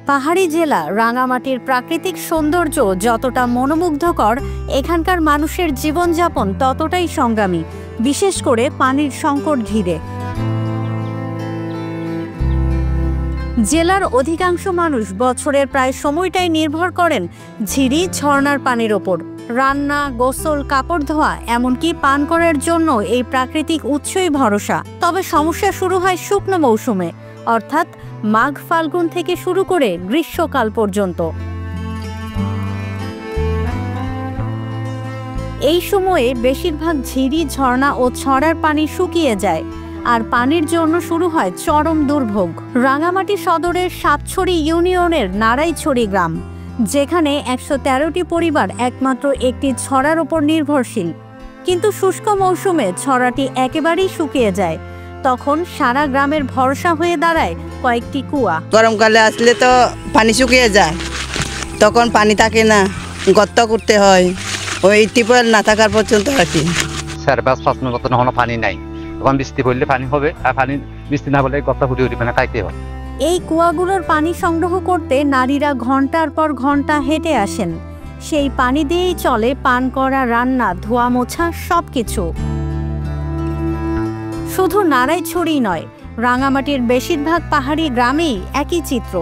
পাহাড়ি জেলা রাঙামাটির প্রাকৃতিক সৌন্দর্য যতটা মনোমুগ্ধকর, এখানকার মানুষের জীবনযাপন ততটাই সংগ্রামী, বিশেষ করে পানির সংকট ঘিরে। জেলার অধিকাংশ মানুষ বছরের প্রায় সময়টাই নির্ভর করেন ঝিরি ঝর্ণার পানির ওপর। রান্না, গোসল, কাপড় ধোয়া, এমনকি পান করার জন্য এই প্রাকৃতিক উৎসই ভরসা। তবে সমস্যা শুরু হয় শুকনো মৌসুমে, অর্থাৎ মাঘ ফাল্গুন থেকে শুরু করে গ্রীষ্মকাল পর্যন্ত। এই সময়ে বেশিরভাগ ঝিরি, ঝর্ণা ও ছড়ার পানি শুকিয়ে যায়, আর পানির জন্য শুরু হয় চরম দুর্ভোগ। রাঙামাটি সদরের সাতছড়ি ইউনিয়নের নারাইছড়ি গ্রাম, যেখানে ১১৩টি পরিবার একমাত্র একটি ছড়ার উপর নির্ভরশীল। কিন্তু শুষ্ক মৌসুমে ছড়াটি একেবারেই শুকিয়ে যায়। তখন সারা গ্রামের ভরসা হয়ে দাঁড়ায় কয়েকটি কুয়া। গরমকালে আসলে তো পানি শুকিয়ে যায়, তখন পানি থাকে না, গর্ত করতে হয়, ওই টিউবওয়েল না থাকার পর্যন্ত আর কি। ৪-৫ মিনিট কোনো পানি নাই, তখন বৃষ্টি পড়লে পানি হবে, আর পানি বৃষ্টি না হলে গর্ত ফুটে উঠবে না, খাইতে হয়। এই কুয়াগুলোর পানি সংগ্রহ করতে নারীরা ঘন্টার পর ঘন্টা হেঁটে আসেন। সেই পানি দিয়েই চলে পান করা, রান্না, ধোয়া মোছা সবকিছু। শুধু নারাইছড়ি নয়, রাঙামাটির বেশিরভাগ পাহাড়ি গ্রামেই একই চিত্র।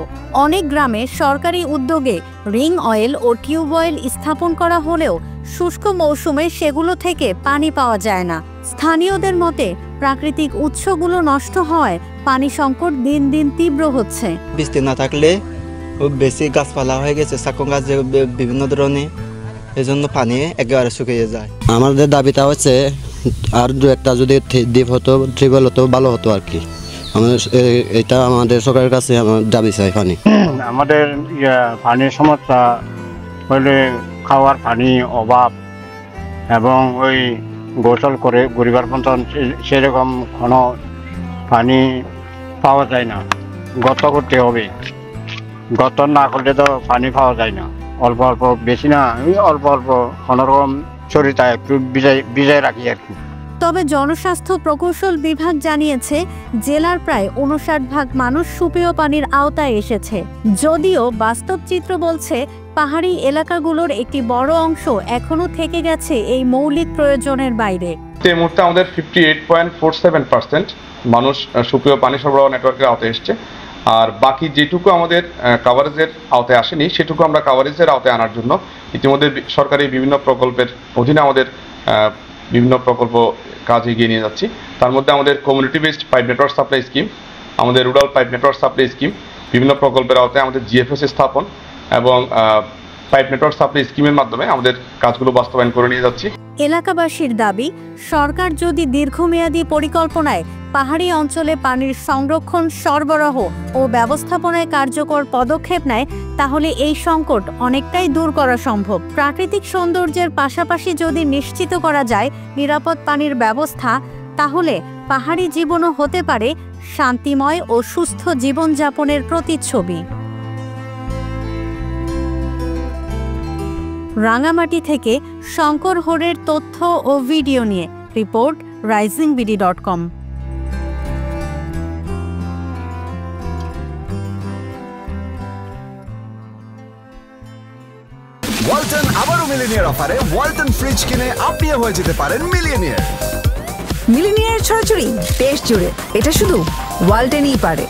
অনেক গ্রামে সরকারি উদ্যোগে রিং অয়েল ও টিউবওয়েল স্থাপন করা হলেও শুষ্ক মৌসুমে সেগুলো থেকে পানি পাওয়া যায় না। স্থানীয়দের মতে প্রাকৃতিক উৎসগুলো নষ্ট হওয়ায় পানি সংকট দিন দিন তীব্র হচ্ছে। বৃষ্টি না থাকলে বেশি গাছপালা হয়ে গেছে, সাকং গাছ বিভিন্ন ধরনের, এজন্য পানি একেবারে শুকিয়ে যায়। আমাদের দাবিটা হচ্ছে আর দু একটা যদি দ্বীপ হতো, ট্রিপল হতো, ভালো হতো আর কি। এটা আমাদের সরকারের কাছে আমার দাবি চাই। পানি আমাদের পানির সমস্যা হলে খাওয়ার পানি অভাব, এবং ওই গোসল করে গরিবার পর্যন্ত সেরকম কোনো পানি পাওয়া যায় না। গর্ত করতে হবে, গর্ত না করলে তো পানি পাওয়া যায় না। অল্প অল্প, বেশি না, অল্প অল্প কোনোরকম শরীরটা একটু ভিজায় রাখি আর কি। তবে জনস্বাস্থ্য প্রকৌশল বিভাগ জানিয়েছে জেলার প্রায় ৫৯% মানুষ সুপেয় পানির আওতায় এসেছে। যদিও বাস্তব চিত্র বলছে পাহাড়ি এলাকাগুলোর একটি বড় অংশ এখনো থেকে গেছে এই মৌলিক প্রয়োজনের বাইরে। এই মুহূর্তে আমাদের 58.47% মানুষ সুপেয় পানি সরবরাহ নেটওয়ার্কের আওতায় এসছে, আর বাকি যেটুকু আমাদের কাভারেজের আওতায় আসেনি সেটুকু আমরা কাভারেজের আওতায় আনার জন্য ইতিমধ্যে সরকারি বিভিন্ন প্রকল্পের অধীনে আমাদের বিভিন্ন প্রকল্প কাজ এগিয়ে নিয়ে যাচ্ছি। তার মধ্যে আমাদের community based pipe network supply scheme, আমাদের rural pipe network supply scheme, বিভিন্ন প্রকল্পের আওতায় আমাদের জিএফএস স্থাপন এবং পাইপ নেটওয়ার্ক সাপ্লাই স্কিমের মাধ্যমে আমাদের কাজগুলো বাস্তবায়ন করে নিয়ে যাচ্ছি। এলাকাবাসীর দাবি, সরকার যদি দীর্ঘমেয়াদী পরিকল্পনায় পাহাড়ি অঞ্চলে পানির সংরক্ষণ, সরবরাহ ও ব্যবস্থাপনায় কার্যকর পদক্ষেপ নেয়, তাহলে এই সংকট অনেকটাই দূর করা সম্ভব। প্রাকৃতিক সৌন্দর্যের পাশাপাশি যদি নিশ্চিত করা যায় নিরাপদ পানির ব্যবস্থা, তাহলে পাহাড়ি জীবনও হতে পারে শান্তিময় ও সুস্থ জীবনযাপনের প্রতিচ্ছবি। রাঙামাটি থেকে শঙ্কর হোরের তথ্য ও ভিডিও নিয়ে রিপোর্ট risingBD.com। ওয়ালটন আবারও মিলিনিয়ার অফারে ওয়ালটন ফ্রিজ কিনে আপনিও হয়ে যেতে পারেন মিলিয়নিয়ার। মিলিনিয়ার ছড়াছড়ি দেশ জুড়ে, এটা শুধু ওয়ালটনই পারে।